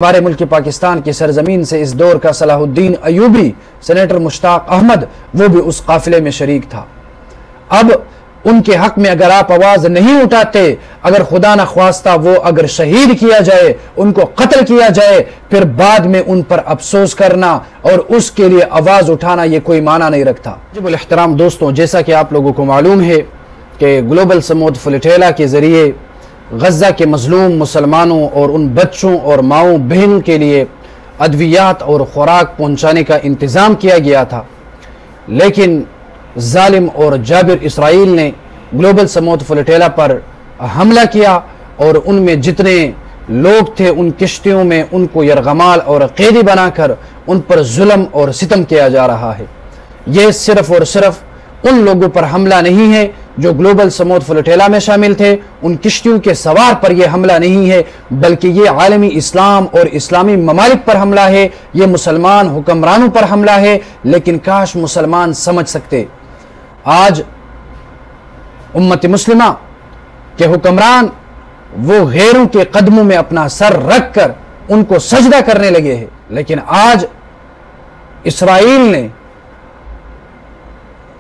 हमारे मुल्क पाकिस्तान की सरजमीन से इस दौर का सलाहुद्दीन अयूबी, सेनेटर मुश्ताक अहमद, वो भी उस काफिले में शरीक था। अब उनके हक में अगर आप आवाज नहीं उठाते, अगर खुदा न ख्वास्ता वो अगर शहीद किया जाए, उनको कत्ल किया जाए, फिर बाद में उन पर अफसोस करना और उसके लिए आवाज उठाना ये कोई माना नहीं रखता। वाजिबुल एहतराम दोस्तों, जैसा कि आप लोगों को मालूम है कि ग्लोबल समूद फुलटेला के जरिए गज़ा के मजलूम मुसलमानों और उन बच्चों और माओ बहनों के लिए अद्वियात और खुराक पहुंचाने का इंतज़ाम किया गया था, लेकिन जालिम और जाबिर इसराइल ने ग्लोबल समूद फुलटेला पर हमला किया और उनमें जितने लोग थे उन किश्तियों में उनको यरगमाल और कैदी बनाकर उन पर जुल्म और सितम किया जा रहा है। ये सिर्फ और सिर्फ उन लोगों पर हमला नहीं है जो ग्लोबल समूद फुलटेला में शामिल थे, उन किश्तियों के सवार पर यह हमला नहीं है, बल्कि ये आलमी इस्लाम और इस्लामी ममालिक पर हमला है, ये मुसलमान हुक्मरानों पर हमला है। लेकिन काश मुसलमान समझ सकते, आज उम्मत मुस्लिमा के हुक्मरान वो गैरों के कदमों में अपना सर रख कर उनको सजदा करने लगे हैं, लेकिन आज इसराइल ने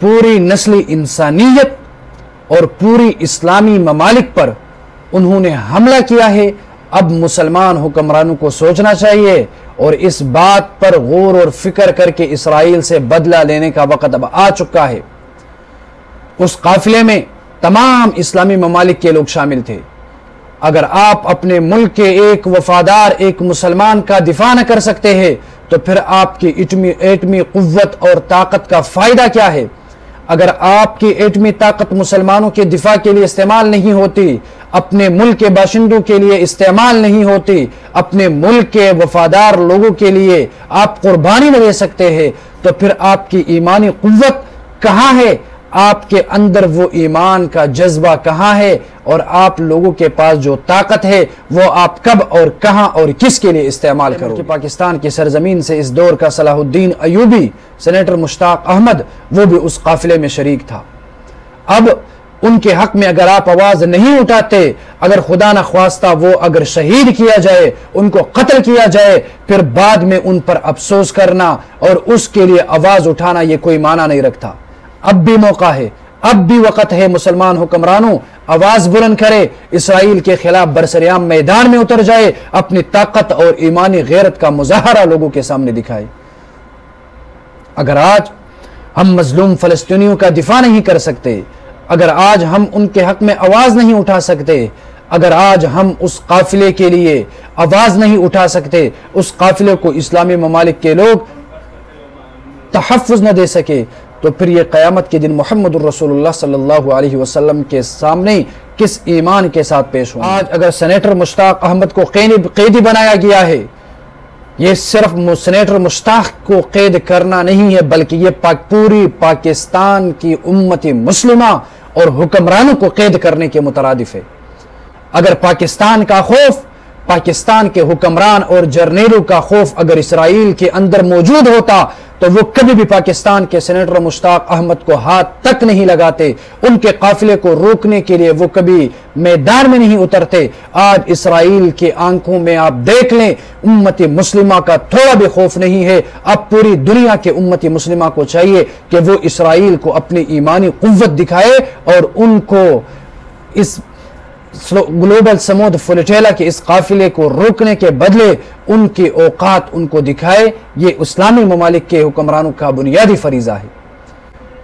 पूरी नस्ली इंसानियत और पूरी इस्लामी ममालिक पर उन्होंने हमला किया है। अब मुसलमान हुक्मरानों को सोचना चाहिए और इस बात पर गौर और फिक्र करके इसराइल से बदला लेने का वक्त अब आ चुका है। उस काफिले में तमाम इस्लामी ममालिक के लोग शामिल थे। अगर आप अपने मुल्क के एक वफादार एक मुसलमान का दिफा न कर सकते हैं, तो फिर आपकी एटमी कुव्वत और ताकत का फायदा क्या है? अगर आपकी एटमी ताकत मुसलमानों के दिफा के लिए इस्तेमाल नहीं होती, अपने मुल्क के बाशिंदों के लिए इस्तेमाल नहीं होती, अपने मुल्क के वफादार लोगों के लिए आप कुर्बानी न दे सकते हैं, तो फिर आपकी ईमानी कुव्वत कहाँ है? आपके अंदर वो ईमान का जज्बा कहाँ है? और आप लोगों के पास जो ताकत है वो आप कब और कहां और किसके लिए इस्तेमाल करोगे? पाकिस्तान की सरजमीन से इस दौर का सलाहुद्दीन अयूबी, सेनेटर मुश्ताक अहमद, वो भी उस काफिले में शरीक था। अब उनके हक में अगर आप आवाज नहीं उठाते, अगर खुदा न ख्वास्ता वो अगर शहीद किया जाए, उनको कत्ल किया जाए, फिर बाद में उन पर अफसोस करना और उसके लिए आवाज उठाना ये कोई माना नहीं रखता। अब भी मौका है, अब भी वक्त है, मुसलमान हुक्मरानों आवाज बुलंद करे, इसराइल के खिलाफ बरसरियाम मैदान में उतर जाए, अपनी ताकत और ईमानी गैरत का मुजाहरा लोगों के सामने दिखाए। अगर आज हम मजलूम फलस्तीनियों का दिफा नहीं कर सकते, अगर आज हम उनके हक में आवाज नहीं उठा सकते, अगर आज हम उस काफिले के लिए आवाज नहीं उठा सकते, उस काफिले को इस्लामी ममालिक के लोग तहफ़्फ़ुज़ न दे सके, तो फिर ये क़यामत के दिन मुहम्मदुर रसूलुल्लाह सल्लल्लाहु अलैहि वसल्लम के सामने किस ईमान के साथ पेश हो? आज अगर सेनेटर मुश्ताक अहमद को कैदी बनाया गया है, ये सिर्फ सेनेटर मुश्ताक को कैद करना नहीं है, बल्कि ये पूरी पाकिस्तान की उम्मत मुस्लिमा और हुक्मरानों को कैद करने के मुतरादिफ है। अगर पाकिस्तान का खौफ, पाकिस्तान के हुक्मरान और जर्नेलों का खौफ अगर इसराइल के अंदर मौजूद होता, तो वो कभी भी पाकिस्तान के सेनेटर मुश्ताक अहमद को हाथ तक नहीं लगाते, उनके काफिले को रोकने के लिए वो कभी मैदान में नहीं उतरते। आज इसराइल के आंखों में आप देख लें, उम्मत मुस्लिमा का थोड़ा भी खौफ नहीं है। अब पूरी दुनिया के उम्मत मुस्लिमा को चाहिए कि वो इसराइल को अपनी ईमानी कुव्वत दिखाए और उनको इस ग्लोबल समूद फुलटेला के इस काफिले को रोकने के बदले उनकी औकात उनको दिखाए। ये इस्लामी ममालिक के हुक्मरानों का बुनियादी फरीजा है।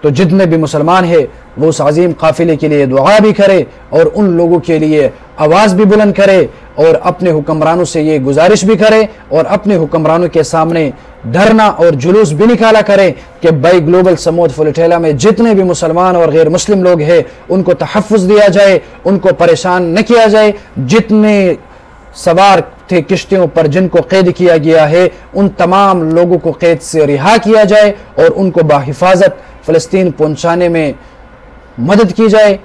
तो जितने भी मुसलमान है वो उस अजीम काफिले के लिए दुआ भी करे और उन लोगों के लिए आवाज भी बुलंद करे और अपने हुक्मरानों से ये गुजारिश भी करे और अपने हुक्मरानों के सामने धरना और जुलूस भी निकाला करे कि भाई ग्लोबल समूद फुलटेला में जितने भी मुसलमान और गैर मुस्लिम लोग हैं उनको तहफ़्फ़ुज़ दिया जाए, उनको परेशान न किया जाए। जितने सवार थे किश्तियों पर जिनको कैद किया गया है, उन तमाम लोगों को कैद से रिहा किया जाए और उनको बाहिफाजत फ़लस्तीन पहुँचाने में मदद की जाए।